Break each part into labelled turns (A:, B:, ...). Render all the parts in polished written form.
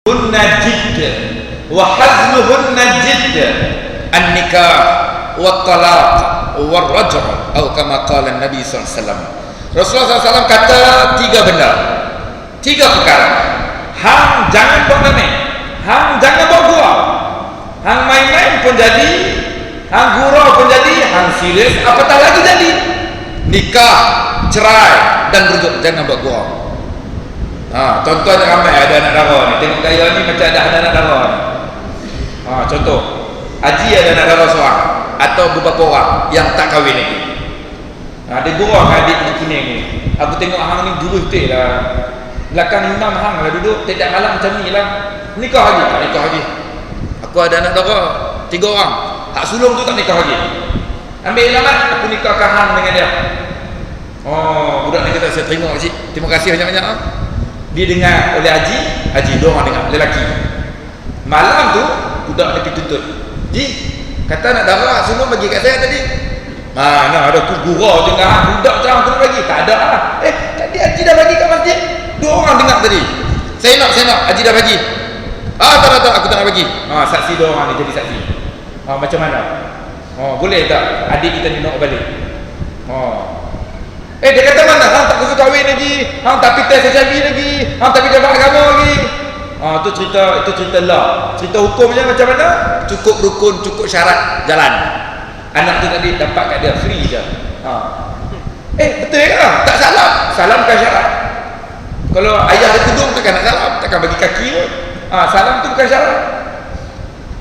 A: hunna jidd wa hazluhunna jidd an-nikah wa talaq wa raj'u atau kama qala Nabi SAW. Rasulullah SAW kata tiga benda, tiga perkara. Hang jangan buat main, hang jangan buat gurau, hang main-main pun jadi, hang gurau pun jadi, hang serius apatah lagi jadi. Nikah, cerai dan rujuk, jangan buat gurau. Contohnya ramai ada anak dara ni, tengok gaya ni macam ada anak dara ni. Contoh, haji ada anak dara seorang atau beberapa orang yang tak kahwin lagi. Dia gurau dengan adik di Kining ni. Aku tengok hang ni dulu betul lah, belakang imam hang lah duduk tiap malam macam ni lah. Nikah lagi, tak nikah lagi. Aku ada anak dara 3 orang, hak sulung tu tak nikah lagi. Ambil ilamat, aku nikahkan hang dengan dia. Budak ni kata, saya terima cik, terima kasih banyak-banyak. Dia dengar oleh haji 2 orang dengar, lelaki. Malam tu budak ni pergi tuntut, ji kata nak darah semua bagi kat saya tadi. Mana ada aku gurau dengar budak jangan kena bagi, tak ada lah. Tadi haji dah bagi kat masjid, 2 orang dengar tadi. Saya nak haji dah bagi. Tak, aku tak nak bagi. Saksi 2 orang ni jadi saksi. Macam mana? Boleh tak adik kita ni nak balik? Dia kata mana? Hang tak kusu kahwin lagi, hang tak pitai HIV lagi, hang tak pitai agama lagi. Itu cerita lah. Cerita hukumnya macam mana? Cukup rukun, cukup syarat, jalan. Anak tu tadi dapat kat dia free je. Betul ke? Tak salam bukan syarat. Kalau ayah ada tudung takkan nak salam, takkan bagi kaki pun. Salam tu bukan syarat.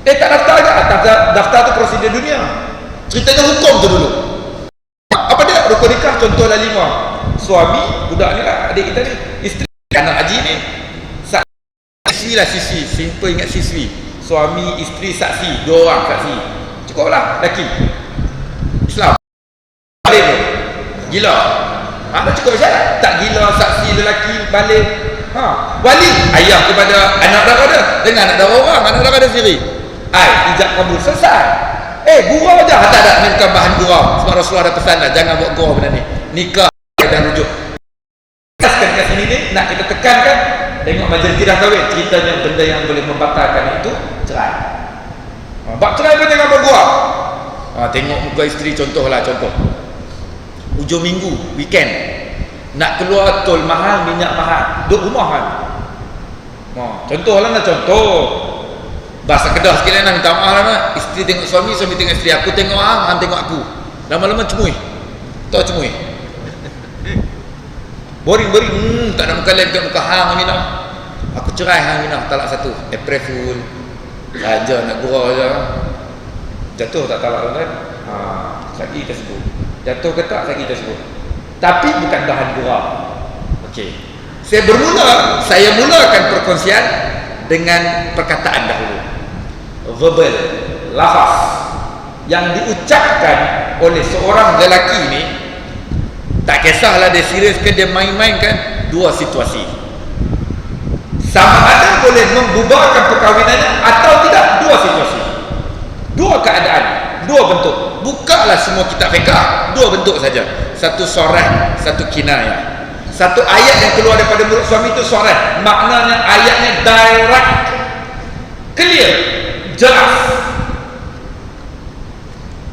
A: Tak daftar je. Daftar tu prosedur dunia. Ceritanya hukum tu dulu. Apa dia? Rukun nikah contohlah 5. Suami, budak ni lah, adik kita ni, isteri anak haji ni. Siswi lah, siswi. Simple ingat siswi. Suami, isteri, saksi. 2 orang saksi. Cukup lah, lelaki. Islam. Balik tu. Gila. Dah cukup syarat. Tak gila, saksi, lelaki, balik. Wali, ayah kepada anak dara dia. Dengan anak dara orang, anak dara dia sendiri. Ijab kabul, selesai. Gurau je. Tak ada, ni bukan bahan gurau. Sebab Rasulullah dah pesan dah, jangan buat gurau benda ni. Nikah dan rujuk. Kat sini ni, nak kita tekankan, tengok majlis tidak kahwin, ceritanya benda yang boleh membatalkan itu cerai. Bab cerai pun jangan buat gurau. Tengok muka isteri, contoh hujung minggu, weekend, nak keluar tol mahal, minyak mahal, duduk rumah kan. Contoh bahasa Kedah sikit lah, minta maaf lah. Isteri tengok suami, suami tengok isteri. Aku tengok hang tengok aku. Lama-lama cemui. Tahu cemui? Boring. Tak ada muka lain dekat muka hang Aminah. Aku cerai hang Aminah, talak 1. April Fool. Saja nak gurau je. Jatuh tak talak kan? Lagi tersebut. Jatuh ke tak, lagi tersebut. Tapi bukan bahan gurau. Okey. Saya mulakan perkongsian dengan perkataan dahulu. Verbal, lafaz yang diucapkan oleh seorang lelaki ni, tak kisahlah dia serius ke dia main-main kan, 2 situasi. Sama ada boleh membubarkan perkahwinannya atau tidak, 2 situasi, 2 keadaan, 2 bentuk. Bukalah semua kitab fiqh, 2 bentuk saja. Satu sorah, satu kinayah. Satu ayat yang keluar daripada mulut suami itu sorah, maknanya ayatnya direct, clear, jelas.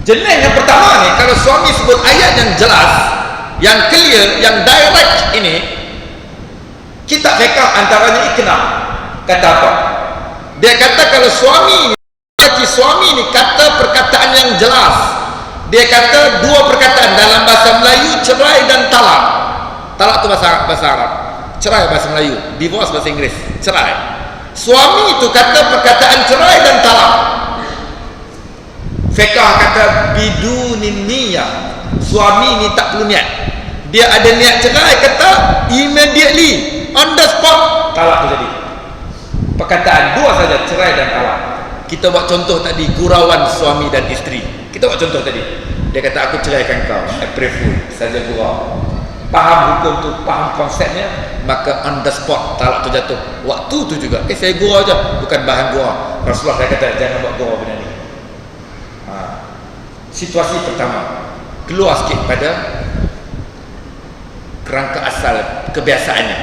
A: Jenis yang pertama ni, kalau suami sebut ayat yang jelas, yang clear, yang direct ini, kitab fiqh antaranya Iqna. Kata apa? Dia kata kalau suami ni kata perkataan yang jelas, dia kata 2 perkataan dalam bahasa Melayu, cerai dan talak. Talak tu bahasa Arab, cerai bahasa Melayu, divorce bahasa Inggeris, cerai. Suami itu kata perkataan cerai dan talak. Fiqh kata bidunin niyah. Suami ni tak perlu niat. Dia ada niat cerai, kata immediately, on the spot, talak tu jadi. Perkataan 2 saja, cerai dan talak. Kita buat contoh tadi, gurauan suami dan isteri. Kita buat contoh tadi. Dia kata aku ceraikan kau, April Fool, saja gurau. Faham hukum tu, faham konsepnya, maka on the spot talak tu jatuh. Waktu tu juga, saya gurau je, bukan bahan gurau. Rasulullah dah kata jangan buat gurau benda ni. Situasi pertama, keluar sikit pada kerangka asal kebiasaannya.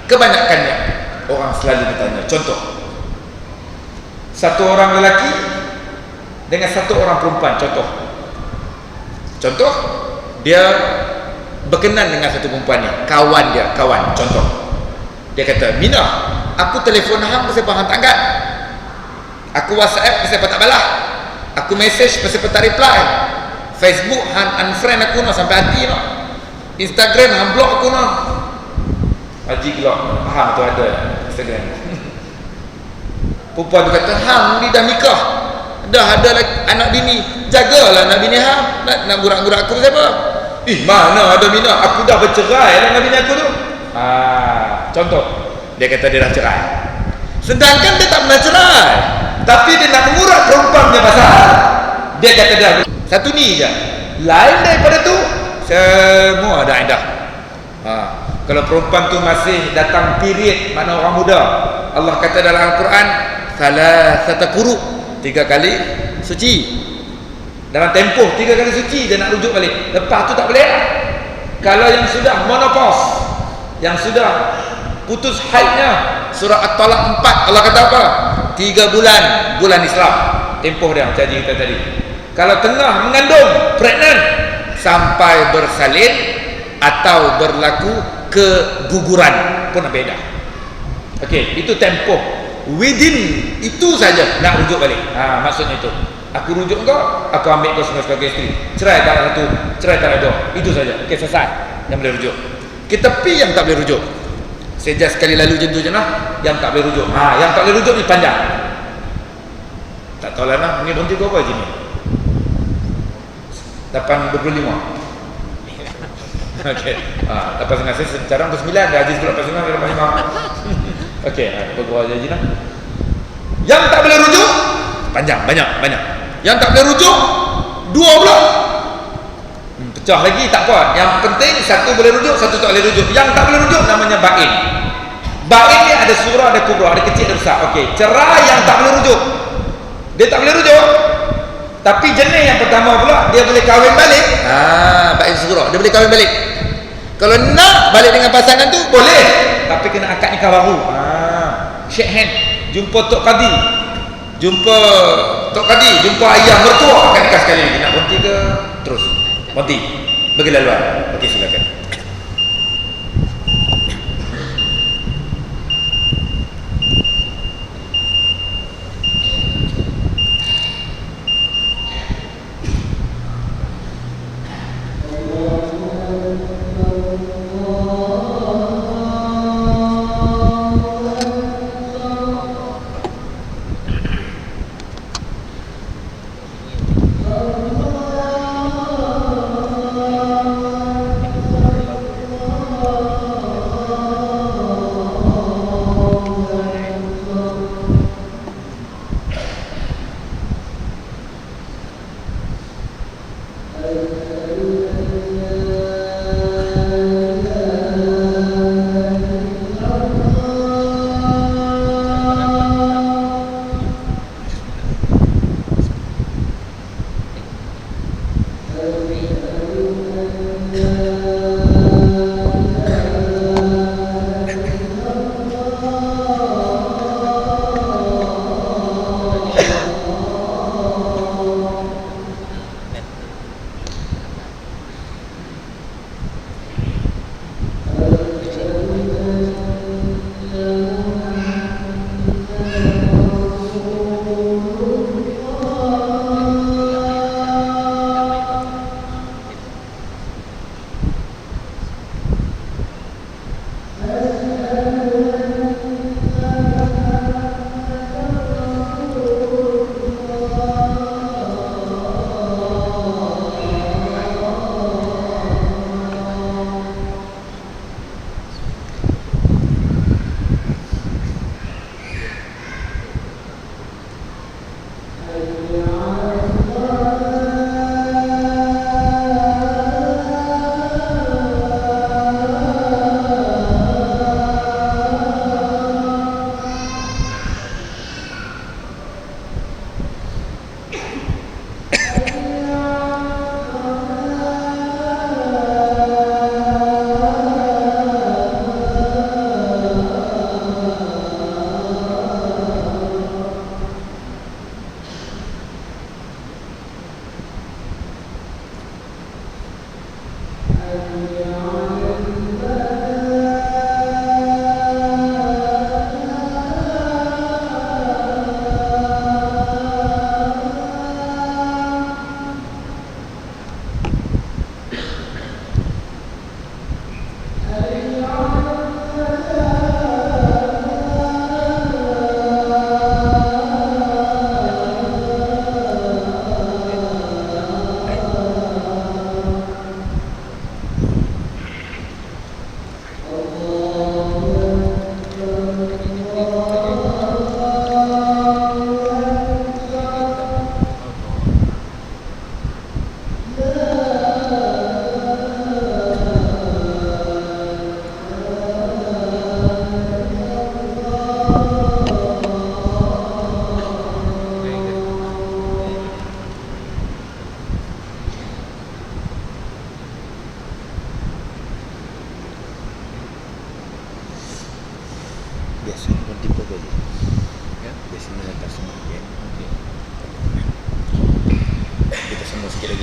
A: Kebanyakannya orang selalu bertanya, contoh satu orang lelaki dengan satu orang perempuan. Contoh dia berkenan dengan satu perempuan ni, kawan dia, contoh dia kata, Mina, aku telefon hang pasal hang tak angkat, aku WhatsApp pasal tak balas, aku message pasal tak reply, Facebook hang unfriend aku no sampai hati no, Instagram hang block aku no. Haji gelap, faham tu ada Instagram. Perempuan tu kata, hang ni dah nikah, dah ada anak bini, jagalah anak bini hang, nak gurak-gurak aku siapa? Mana ada Mina, aku dah bercerai dengan bini aku tu. Contoh dia kata dia dah cerai, sedangkan dia tak pernah cerai, tapi dia nak mengurat perempuan punya pasal. Dia kata dia satu ni je, lain daripada tu semua dah indah. Kalau perempuan tu masih datang period, mana orang muda, Allah kata dalam Al-Quran, salasata quru, 3 kali suci. Dalam tempoh 3 kali suci dia nak rujuk balik, lepas tu tak boleh. Kalau yang sudah menopause, yang sudah putus haidnya, surah At-Talaq 4 Allah kata apa? 3 bulan Islam tempoh dia, macam kita tadi. Kalau tengah mengandung, pregnant, sampai bersalin atau berlaku keguguran pun beda. Okey, itu tempoh. Within itu saja nak rujuk balik. Maksudnya itu, aku rujuk kau, aku ambil kau sebagai isteri, cerai tak satu, cerai tak dua, itu saja. Okey, selesai yang boleh rujuk. Kita pi yang tak boleh rujuk, sejak sekali lalu jentuh je lah, yang tak boleh rujuk. Yang tak boleh rujuk ni panjang, tak tahu lah nah. Ni berhenti kau apa je ni 8.25. Okey, 8.5 saya sekarang 9 dah, Haji 8.5. Okey, bergurau je lah. Yang tak boleh rujuk panjang, banyak. Yang tak boleh rujuk 2 pula. Pecah lagi tak apa. Yang penting satu boleh rujuk, satu tak boleh rujuk. Yang tak boleh rujuk namanya bain. Bain ni ada surah, ada kubra, ada kecil, ada besar. Okey, cerai yang tak boleh rujuk, dia tak boleh rujuk. Tapi jenis yang pertama pula, dia boleh kahwin balik. Bain surah, dia boleh kahwin balik. Kalau nak balik dengan pasangan tu boleh, tapi kena akad nikah baru. Shake hand, jumpa Tok Kadi, jumpa ayah mertua, akad nikah sekali lagi. Nak berhenti ke terus? Berhenti, bagi laluan. Okey, silakan.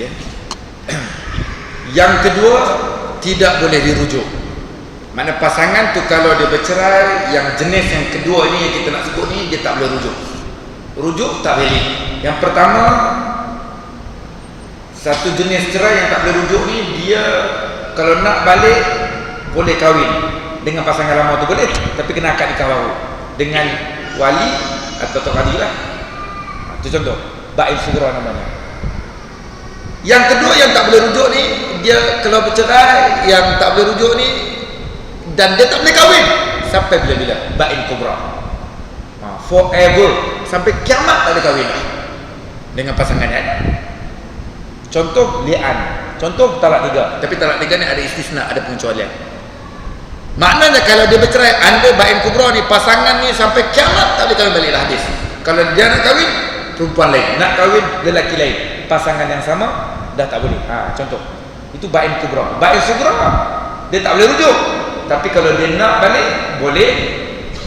A: lagi ya. Yang kedua, tidak boleh dirujuk. Mana pasangan tu kalau dia bercerai, yang jenis yang kedua ni yang kita nak sebut ni, dia tak boleh rujuk. Rujuk tak boleh. Yang pertama, satu jenis cerai yang tak boleh rujuk ni, dia kalau nak balik boleh kahwin dengan pasangan lama tu boleh, tapi kena akad nikah baru dengan wali atau qadi lah. Itu contoh ba'in sughra namanya. Yang kedua yang tak boleh rujuk ni, dia kalau bercerai yang tak boleh rujuk ni, dan dia tak boleh kahwin sampai bila-bila, ba'in kubra, forever, sampai kiamat tak boleh kahwin lah dengan pasangannya. Contoh li'an, contoh talak tiga. Tapi talak tiga ni ada istisna, ada pengecualian. Maknanya kalau dia bercerai, anda ba'in kubra ni, pasangan ni sampai kiamat tak boleh kahwin balik lah, hadis. Kalau dia nak kahwin, perempuan lain, nak kahwin lelaki lain, pasangan yang sama dah tak boleh. Contoh itu ba'in kubra. Ba'in sughra dia tak boleh rujuk, tapi kalau dia nak balik boleh.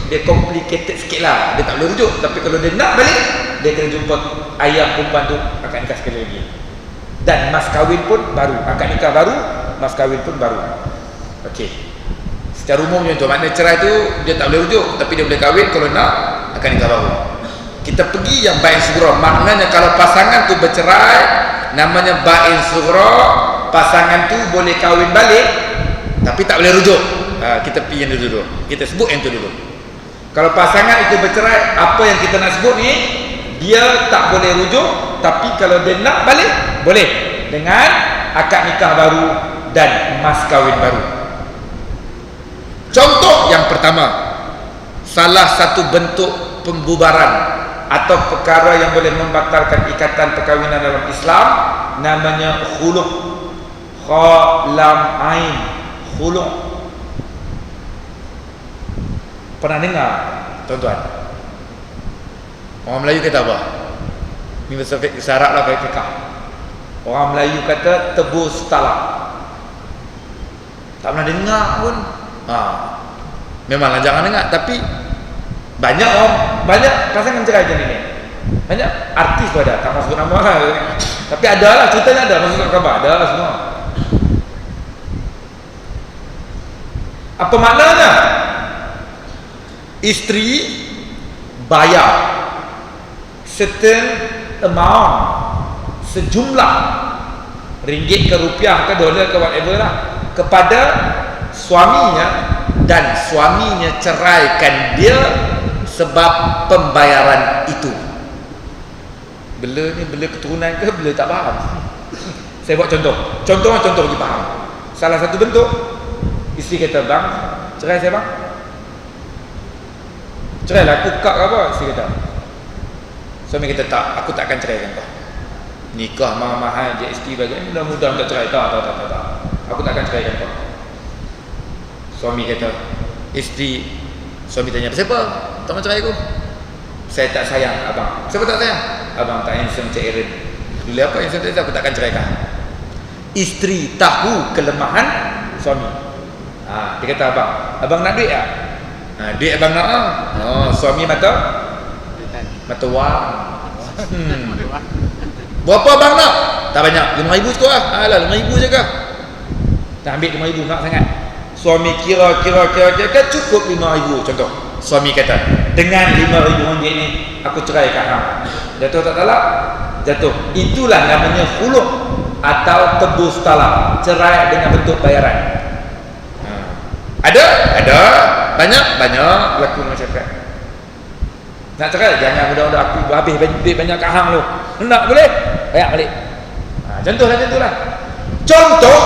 A: Dia complicated sikit lah, dia tak boleh rujuk, tapi kalau dia nak balik, dia kena jumpa ayah perempuan tu, akad nikah sekali lagi, dan mas kahwin pun baru, akad nikah baru, mas kahwin pun baru. Okey, secara umum macam tu. Maknanya cerai tu dia tak boleh rujuk, tapi dia boleh kahwin kalau nak akad nikah baru. Kita pergi yang ba'in sughra. Maknanya kalau pasangan tu bercerai, namanya ba'in sughra, pasangan tu boleh kahwin balik tapi tak boleh rujuk. Kita pergi yang dulu, kita sebut yang tu dulu. Kalau pasangan itu bercerai, apa yang kita nak sebut ni, dia tak boleh rujuk, tapi kalau dia nak balik boleh, dengan akad nikah baru dan mas kahwin baru. Contoh yang pertama, salah satu bentuk pembubaran atau perkara yang boleh membatalkan ikatan perkahwinan dalam Islam, namanya khulu'. Kha lam ain, khulu'. Pernah dengar tuan-tuan? Orang Melayu kata apa? Ini bahasa Arab lah, fiqh. Orang Melayu kata tebus talak. Tak pernah dengar pun. Memanglah jangan dengar, tapi banyak pasangan cerai macam ni. Banyak artis pun ada, tak masuk nama lah. Tapi ada lah, ceritanya ada, masuk khabar, ada lah semua. Apa maknanya? Isteri bayar certain amount, sejumlah ringgit ke rupiah ke dolar ke whatever lah, kepada suaminya, dan suaminya ceraikan dia sebab pembayaran itu. Bela ni bela keturunan ke bela tak faham. Saya buat contoh bagi faham. Salah satu bentuk, isteri kata, bang, cerai saya bang, cerai lah aku kak apa. Isteri kata, suami kata, tak, aku tak akan ceraikan kau. Nikah mahal-mahal je isteri bagi, mudah-mudahan tak cerai. Tak, aku tak akan ceraikan kau. Suami kata, suami tanya, siapa tak mau cerai aku? Saya tak sayang abang. Siapa tak sayang? Abang tak handsome macam Aaron. Dulu apa yang saya aku tak akan ceraikan. Isteri tahu kelemahan suami. Dia kata, abang nak duit tak? Duit abang nak. Suami mata wang. Berapa abang nak? Tak banyak, 5,000 cukup lah. Alah, 5,000 je kah? Tak ambil 5,000, nak sangat. Suami kira cukup 5,000 contoh. Suami kata, dengan 5,000 ringgit ni aku ceraikan hang. Jatuh tak talak? Jatuh. Itulah namanya khulu' atau tebus talak, cerai dengan bentuk bayaran. Ada banyak berlaku masyarakat. Nak cerai, jangan mudah-mudah aku habis duit banyak kat hang lu. Nak boleh? Bayar balik. Contoh. Contoh,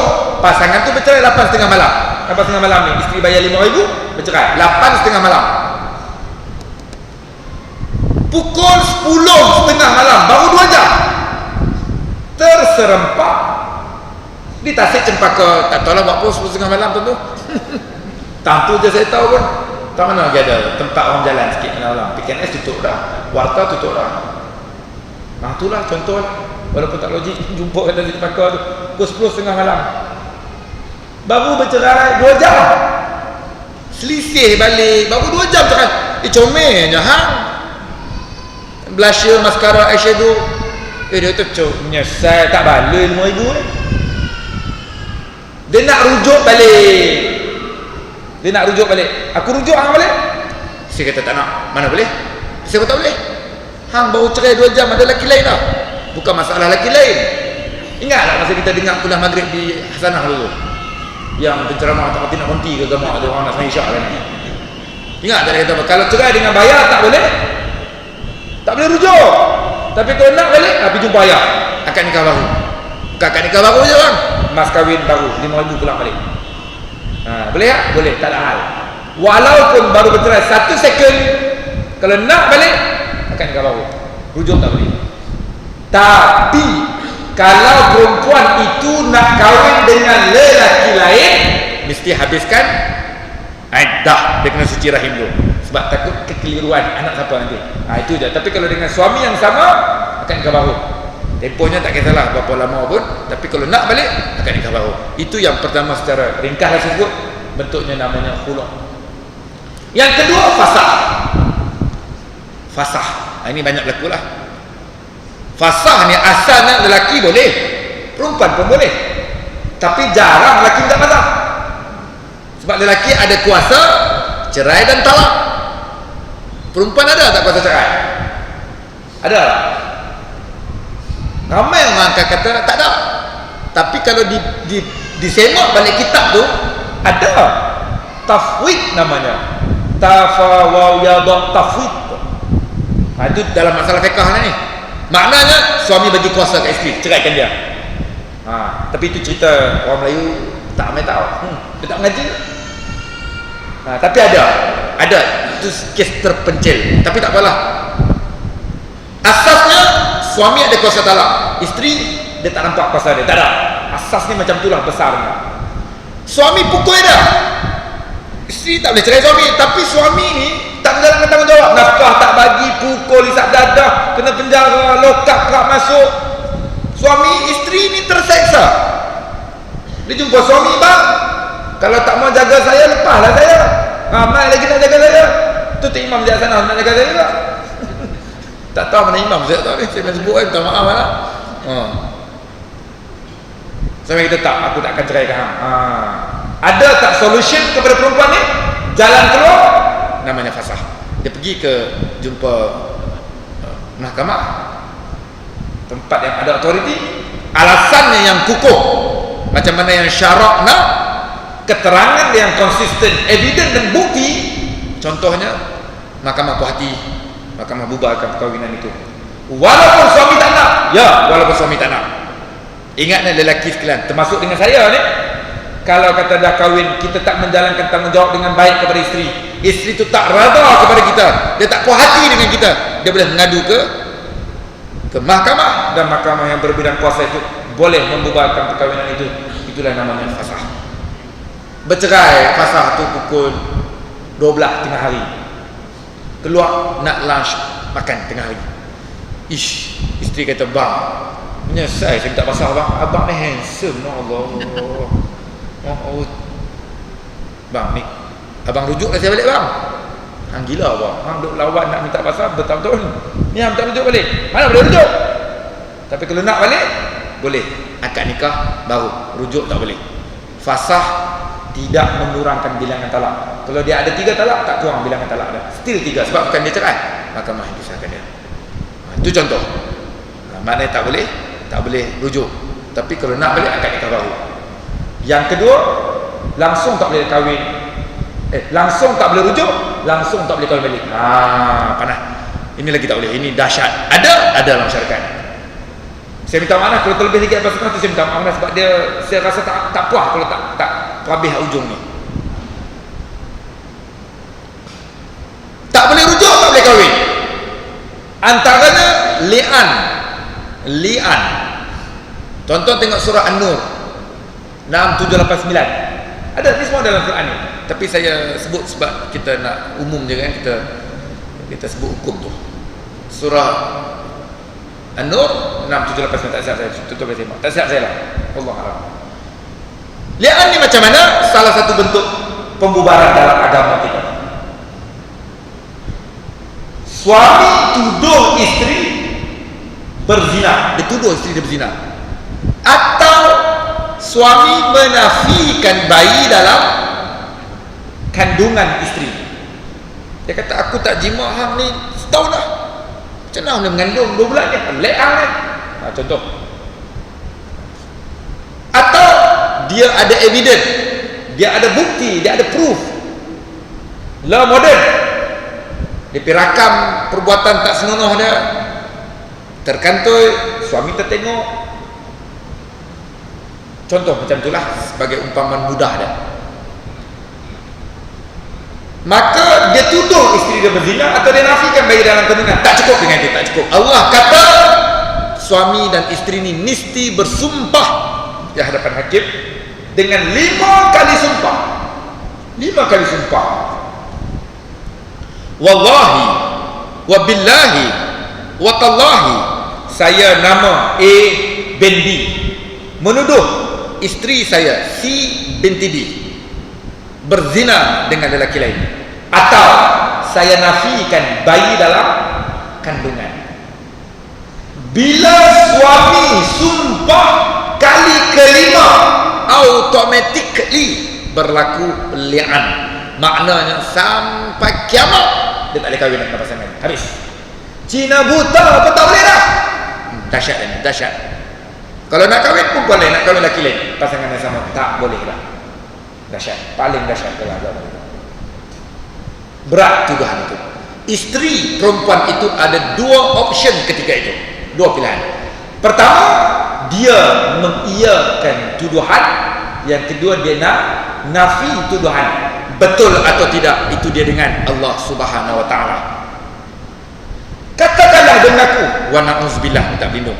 A: pasangan tu bercerai 8.30 malam. 8.30 malam ni isteri bayar 5,000, bercerai 8.30 malam. Pukul 10.30 malam, baru 2 jam, terserempak di Tasik Cempaka. Tak tahu lah buat apa 10.30 malam tu. Tentu je saya tahu pun. Tak mana lagi ada tempat orang jalan sikit malam. PKNS tutup dah, Warta tutup dah. Itulah contoh lah. Walaupun tak logik, jumpa kat Tasik Cempaka tu pukul 10.30 malam, baru bercerai 2 jam. Selisih balik, baru 2 jam cerai. Comel je hang. Blusher, mascara, eyeshadow, Dia tu menyesal tak balik 5,000 ni. Dia nak rujuk balik. Aku rujuk hang balik. Saya kata tak nak. Mana boleh? Saya kata tak boleh. Hang baru cerai 2 jam, ada lelaki lain dah. Bukan masalah lelaki lain. Ingatlah masa kita dengar kuliah maghrib di Hasanah dulu, yang penceramah tak nak berhenti ke gamak tu, orang nak sembahyang isyak kan. Ingat tak dia kata kalau cerai dengan bayar tak boleh rujuk. Tapi kalau nak balik, pergi jumpa ayah, akad nikah baru. Bukan akad nikah baru je bang, mas kahwin baru 5,000 pulang balik. Boleh tak? Boleh, tak ada hal. Walaupun baru bercerai 1 second, kalau nak balik, akad nikah baru, rujuk tak boleh. Tapi kalau perempuan itu nak kahwin dengan lelaki lain, mesti habiskan iddah. Dia kena suci rahim dulu, sebab takut kekeliruan anak siapa nanti. Itu je. Tapi kalau dengan suami yang sama, akan nikah baru. Tempohnya tak kisahlah berapa lama pun, tapi kalau nak balik, akan nikah baru. Itu yang pertama secara ringkas saya sebut, bentuknya namanya khulu'. Yang kedua, fasah. Ini banyak berlaku lah. Fasah ni asalnya lelaki boleh, perempuan pun boleh. Tapi jarang lelaki minta fasah. Sebab lelaki ada kuasa cerai dan talak. Perempuan ada tak kuasa cerai? Ada. Ramai orang akan kata tak ada. Tapi kalau disemak balik kitab tu, ada tafwid namanya. Tafwid. Itu dalam masalah fiqh ni. Maknanya suami bagi kuasa ke isteri, ceraikan dia. Tapi itu cerita orang Melayu tak ramai tahu. Dia tak mengaji. Tapi ada itu kes terpencil. Tapi tak apalah. Asasnya suami ada kuasa talak, isteri dia tak nampak kuasa dia, tak ada. Asasnya macam itulah besarnya. Suami pukul dia, isteri tak boleh cerai suami. Tapi suami ni tak menjalankan tanggungjawab, nafkah tak bagi, pukul, isap dadah, kena penjara, lokap, kerak masuk. Suami isteri ni terseksa. Dia jumpa suami, bang, kalau tak mau jaga saya, lepaslah saya. Mai lagi nak jaga saya. Tu tak imam di sana nak jaga saya juga. Tak tahu mana imam, saya tak tahu ni. Saya nak sebut kan, minta maaf lah. Sampai kita tak, aku tak akan ceraikan. Ada tak solution kepada perempuan ni? Jalan keluar namanya fasah. Dia pergi ke jumpa mahkamah, tempat yang ada autoriti. Alasannya yang kukuh, macam mana yang syarak nak, keterangan yang konsisten, evidence dan bukti. Contohnya mahkamah puas hati, mahkamah bubarkan perkahwinan itu. Walaupun suami tak nak. Walaupun suami tak nak. Ingatlah lelaki sekalian, termasuk dengan saya ni, kalau kata dah kahwin, kita tak menjalankan tanggungjawab dengan baik kepada isteri, isteri tu tak rada kepada kita, dia tak puas hati dengan kita, dia boleh mengadu ke mahkamah, dan mahkamah yang berbidang kuasa itu boleh membubarkan perkahwinan itu. Itulah namanya fasah. Bercerai, fasah tu pukul 12 tengah hari, keluar nak lunch, makan tengah hari. Isteri kata, bang, menyesal saya minta fasah bang. Abang ni handsome, Allah. Bang ni, abang rujuk saya balik bang. Hang gila bang, hang duk lawan nak minta pasal bertahun-tahun ni, hang tak rujuk balik. Mana boleh rujuk? Tapi kalau nak balik, boleh. Akad nikah baru, rujuk tak boleh. Fasah tidak mengurangkan bilangan talak. Kalau dia ada 3 talak, tak kurang bilangan talak dia, still 3, sebab bukan dia cerai, mahkamah yang disahkan dia. Itu contoh. Maknanya tak boleh rujuk. Tapi kalau nak balik, akad nikah baru. Yang kedua, langsung tak boleh kahwin, langsung tak boleh rujuk, langsung tak boleh kahwin balik. Panas. Ini lagi tak boleh. Ini dahsyat. Ada dalam syarikat. Saya minta maaf kalau terlebih sikit apa setengah tu, saya minta maaf sebab dia, saya rasa tak puas kalau tak habis ujung ni. Tak boleh rujuk, tak boleh kahwin. Antaranya li'an. Tonton tengok surah An-Nur 6, 7, 8, 9. Ada ni semua dalam Quran ni. Tapi saya sebut sebab kita nak umum je kan, kita sebut hukum tu. Surah An-Nur 6, 7, 8, 9. Tak siap saya tutup saya semak. Tak siap saya lah. Allahuakbar. Li'an ni macam mana? Salah satu bentuk pembubaran dalam agama kita. Suami tuduh isteri berzina, dia tuduh isteri dia berzina, atau suami menafikan bayi dalam kandungan isteri. Dia kata aku tak jima hang ni setahun dah, macam mana dia mengandung 2 bulan ni, pelik hang ni. Contoh. Atau dia ada evidence, dia ada bukti, dia ada proof, law modern, dia pergi rakam perbuatan tak senonoh dia, terkantoi, suami tertengok. Contoh macam itulah sebagai umpamaan mudah dia. Maka dia tuduh isteri dia berzina atau dia nafikan bayi dalam kandungan. Tak cukup dengan itu, tak cukup. Allah kata suami dan isteri ini mesti bersumpah di hadapan hakim dengan 5 kali sumpah. 5 kali sumpah. Wallahi wabillahi watallahi, saya nama A bin B menuduh isteri saya C binti D berzina dengan lelaki lain, atau saya nafikan bayi dalam kandungan. Bila suami sumpah kali kelima, automatically berlaku li'an. Maknanya sampai kiamat dia tak boleh kahwin dengan pasangan. Habis. Cina buta apa tak boleh dah. Dahsyat ini, dahsyat. Kalau nak kahwin perempuan lain, nak kahwin lelaki lain, pasangan yang sama tak boleh lah. Dahsyat, paling dahsyat kalau agama itu. Berat tuduhan itu. Isteri perempuan itu ada 2 option ketika itu, 2 pilihan. Pertama, dia mengiyakan tuduhan. Yang kedua, dia nak nafi tuduhan. Betul atau tidak, itu dia dengan Allah Subhanahu wa taala. Katakanlah dia mengaku, wa na'udzubillah, tak berlindung.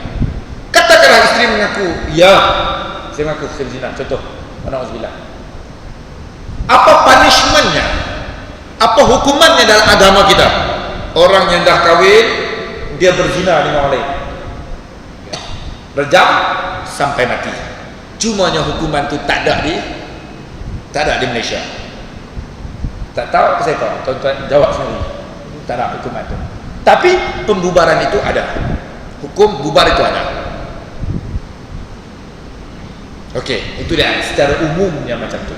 A: Katakanlah isteri mengaku, ya, saya mengaku saya berzina, contoh, wa na'udzubillah. Apa punishmentnya? Apa hukumannya dalam agama kita? Orang yang dah kahwin, dia berzina dengan orang lain, rejam sampai mati. Cumanya hukuman tu tak ada di Malaysia. Tak tahu ke saya tahu, tuan-tuan jawab sendiri. Tak ada hukuman tu. Tapi pembubaran itu ada. Hukum bubar itu ada. Okey, itu dia secara umumnya macam tu.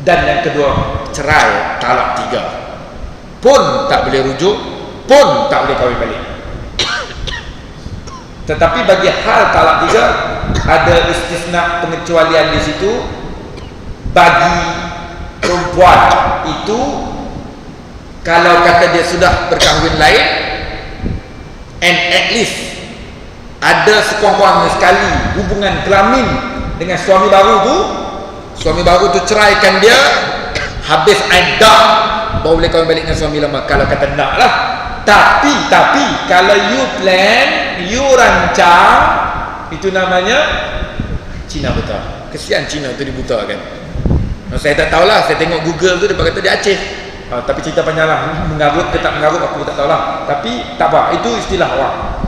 A: Dan yang kedua, cerai talak 3 pun tak boleh rujuk, pun tak boleh kahwin balik. Tetapi bagi hal talak 3 ada istisna, pengecualian di situ. Bagi perempuan itu, kalau kata dia sudah berkahwin lain, and at least ada sekurang-kurangnya sekali hubungan kelamin dengan suami baru tu ceraikan dia, habis iddah, baru boleh kahwin balik dengan suami lama. Kalau kata nak lah. Tapi kalau you plan, you rancang, itu namanya Cina buta. Kesian Cina tu dibutakan. Saya tak tahulah, saya tengok Google tu dia kata dia Aceh. Tapi cerita panjang lah, mengarut ke tak mengarut aku tak tahulah. Tapi tak apa, itu istilah orang.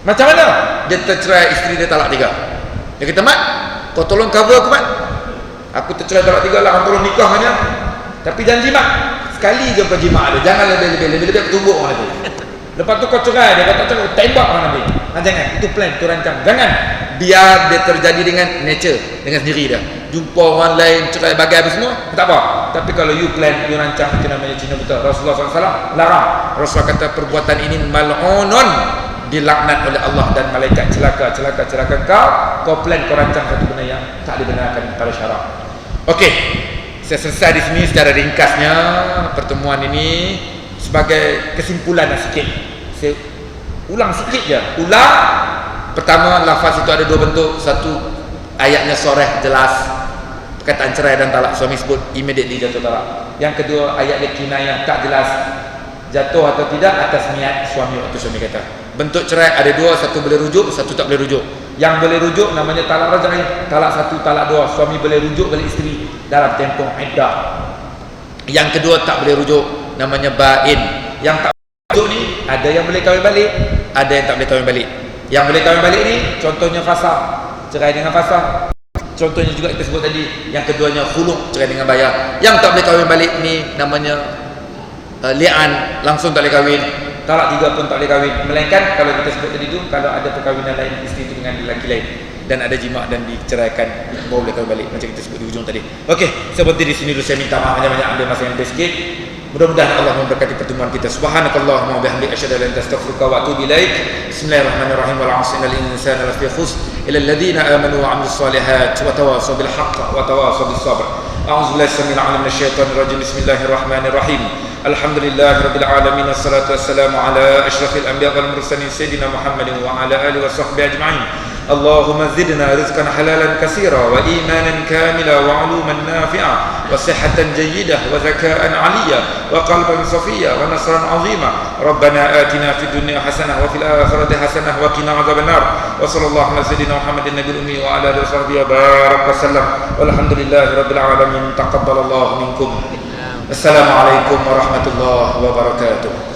A: Macam mana dia tercerai, isteri dia talak 3? Dia kata, "Mat, kau tolong cover aku, Mat. Aku tercerai talak 3 lah, kau tolong nikah dengan dia. Tapi janji, Mat, sekali je kau jima dia, jangan lebih-lebih aku tumbuk orang nanti. Lepas tu kau cerai dia, kau tak cerai, tembak orang nanti." Jangan, itu plan, itu rancang. Jangan biar dia terjadi dengan nature, dengan sendiri dia. Jumpa orang lain, cerai bagai apa semua, tak apa. Tapi kalau you plan, you rancang, itu namanya Cina buta. Rasulullah SAW larang. Rasulullah kata perbuatan ini mal'unun, dilaknat oleh Allah dan malaikat. Celaka kau plan, kau rancang satu benda yang tak dibenarkan pada syarak. Okey, saya selesai di sini secara ringkasnya pertemuan ini. Sebagai kesimpulan sikit, saya ulang sikit je. Pertama, lafaz itu ada 2 bentuk. Satu, ayatnya soreh, jelas, perkataan cerai dan talak, suami sebut immediately jatuh talak. Yang kedua, ayatnya kinayah, tak jelas jatuh atau tidak atas niat suami waktu suami kata. Bentuk cerai ada 2, satu boleh rujuk, satu tak boleh rujuk. Yang boleh rujuk namanya talak raj'i, talak 1, talak 2. Suami boleh rujuk balik isteri dalam tempoh iddah. Yang kedua tak boleh rujuk, namanya bain. Yang tak boleh rujuk ni, ada yang boleh kahwin balik, ada yang tak boleh kahwin balik. Yang boleh kahwin balik ni contohnya fasakh, cerai dengan fasakh. Contohnya juga kita sebut tadi, yang keduanya khulu', cerai dengan bayar. Yang tak boleh kahwin balik ni namanya li'an, langsung tak boleh kahwin. Talak 3 pun tak boleh kahwin, melainkan kalau kita sebut tadi tu, kalau ada perkahwinan lain isteri itu dengan lelaki lain dan ada jima' dan diceraikan, baru boleh kahwin balik, macam kita sebut di hujung tadi. Okey, seperti di sini dulu saya minta maaf banyak-banyak, ambil masa yang sikit. Mudah-mudahan Allah memberkati pertemuan kita. Subhanakallahumma wa bihamdika asyhadu an la ilaha illa anta astaghfiruka wa atubu ilaik. Bismillahirrahmanirrahim. Wal 'asri innal insana lafi khusr illa alladhina amanu wa 'amilus solihat wa tawassaw bil haqq wa tawassaw bis sabr. A'udzu billahi samil 'alim minasy syaithanir rajim. Bismillahirrahmanirrahim. Alhamdulillahirabbil alamin wassalatu wassalamu ala asyrafil anbiya wal mursalin sayyidina Muhammadin wa ala alihi washabbihi ajma'in. Allahumma zidna rizqan halalan katsira wa imanan kamila wa 'uluman nafi'a wa sihhatan jayyidah wa zaka'an 'aliyya wa qalban safiyya wa nasran 'azima. Rabbana atina fid dunya hasanah wa fil akhirati hasanah wa qina 'adzabannar. Wa sallallahu ala sayyidina Muhammadin nabiyil ummi wa ala alihi washabbihi baraka wasallam. Walhamdulillahirabbil alamin. Taqabbalallahu minkum. Assalamualaikum warahmatullahi wabarakatuh.